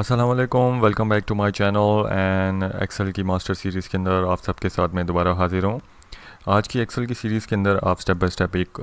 अस्सलाम वालेकुम, welcome back to my channel and Excel की मास्टर सीरीज़ के अंदर आप सबके साथ मैं दोबारा हाजिर हूँ। आज की एक्सेल की सीरीज़ के अंदर आप स्टेप बाय स्टेप एक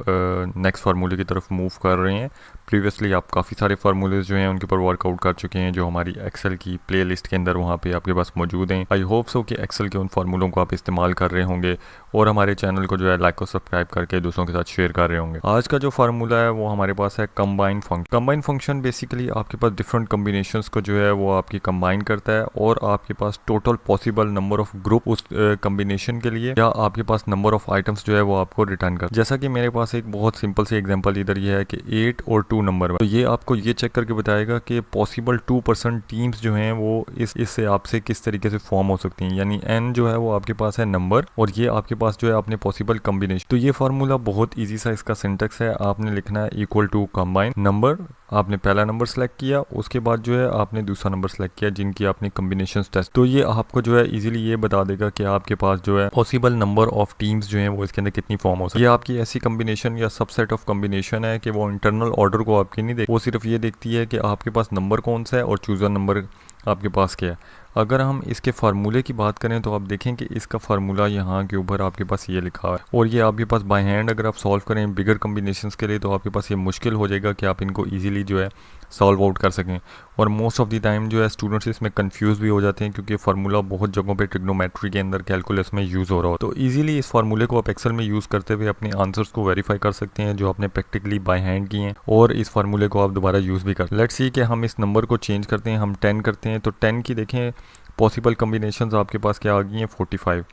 नेक्स्ट फार्मूले की तरफ मूव कर रहे हैं। प्रीवियसली आप काफ़ी सारे फार्मूलेज जो हैं उनके ऊपर वर्कआउट कर चुके हैं जो हमारी एक्सेल की प्लेलिस्ट के अंदर वहाँ पे आपके पास मौजूद हैं। आई होप सो कि एक्सेल के उन फार्मूलों को आप इस्तेमाल कर रहे होंगे और हमारे चैनल को जो है लाइक और सब्सक्राइब करके दूसरों के साथ शेयर कर रहे होंगे। आज का जो फार्मूला है वो हमारे पास है combine function. Combine function basically आपके पास डिफरेंट कम्बिनेशंस को जो है वो आपकी कंबाइन करता है और आपके पास total possible number of group उस कम्बिनेशन के लिए या आपके पास नंबर ऑफ आइटम्स जो है वो आपको रिटर्न कर। जैसा कि मेरे पास एक बहुत सिंपल सी एग्जांपल इधर ये है कि 8 और 2 नंबर, तो ये आपको ये चेक करके बताएगा कि पॉसिबल 2% टीम्स जो हैं वो इससे आपसे किस तरीके से फॉर्म हो सकती हैं। यानी n जो है वो आपके पास है नंबर और ये आपके पास जो है अपने पॉसिबल कम्बिनेशन। तो ये फार्मूला बहुत ईजी सा इसका सिंटेक्स है। आपने लिखना है इक्वल टू कंबाइन नंबर, आपने पहला नंबर सेलेक्ट किया, उसके बाद जो है आपने दूसरा नंबर सेलेक्ट किया जिनकी आपने कम्बिनेशंस टेस्ट। तो ये आपको जो है इजीली ये बता देगा कि आपके पास जो है पॉसिबल नंबर ऑफ टीम्स जो हैं वो इसके अंदर कितनी फॉर्म हो सकती है। ये आपकी ऐसी कम्बिनेशन या सबसेट ऑफ कम्बिनेशन है कि वो इंटरनल ऑर्डर को आपकी नहीं देखती, वो सिर्फ ये देखती है कि आपके पास नंबर कौन सा है और चूज़र नंबर आपके पास क्या है। अगर हम इसके फार्मूले की बात करें तो आप देखें कि इसका फार्मूला यहाँ के ऊपर आपके पास ये लिखा है और ये आपके पास बाय हैंड अगर आप सॉल्व करें बिगर कम्बिनेशंस के लिए तो आपके पास ये मुश्किल हो जाएगा कि आप इनको इजीली जो है सॉल्व आउट कर सकें। और मोस्ट ऑफ द टाइम जो है स्टूडेंट्स इसमें कंफ्यूज भी हो जाते हैं क्योंकि फार्मूला बहुत जगहों पे ट्रिग्नोमेट्री के अंदर कैलकुलस में यूज़ हो रहा हो। तो इजीली इस फार्मूले को आप एक्सेल में यूज़ करते हुए अपने आंसर्स को वेरीफाई कर सकते हैं जो आपने प्रैक्टिकली बाय हैंड किए हैं और इस फार्मूले को आप दोबारा यूज़ भी कर। लेट्स सी कि हम इस नंबर को चेंज करते हैं, हम 10 करते हैं तो 10 की देखें पॉसिबल कम्बिनेशंस आपके पास क्या आ गई हैं 45।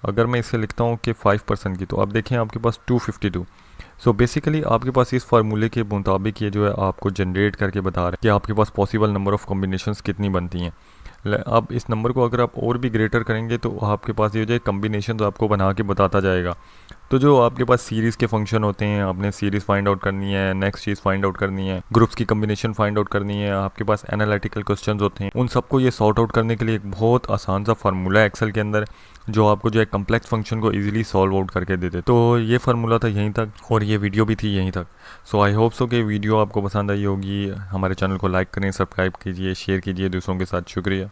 अगर मैं इसे लिखता हूँ कि 5% की तो अब देखें आपके पास 252। सो बेसिकली आपके पास इस फार्मूले के मुताबिक ये जो है आपको जनरेट करके बता रहा है कि आपके पास पॉसिबल नंबर ऑफ कम्बिनेशंस कितनी बनती हैं। अब इस नंबर को अगर आप और भी ग्रेटर करेंगे तो आपके पास ये जो है कम्बिनेशन आपको बना के बताता जाएगा। तो जो आपके पास सीरीज़ के फंक्शन होते हैं, आपने सीरीज़ फाइंड आउट करनी है, नेक्स्ट चीज़ फाइंड आउट करनी है, ग्रुप्स की कम्बिनेशन फाइंड आउट करनी है, आपके पास एनालिटिकल क्वेश्चंस होते हैं, उन सबको ये सॉर्ट आउट करने के लिए एक बहुत आसान सा फार्मूला है एक्सेल के अंदर जो आपको जो है कम्प्लेक्स फंक्शन को इजीली सॉल्व आउट करके देते। तो ये फार्मूला था यहीं तक और ये वीडियो भी थी यहीं तक। सो आई होप सो कि वीडियो आपको पसंद आई होगी। हमारे चैनल को लाइक करें, सब्सक्राइब कीजिए, शेयर कीजिए दूसरों के साथ। शुक्रिया।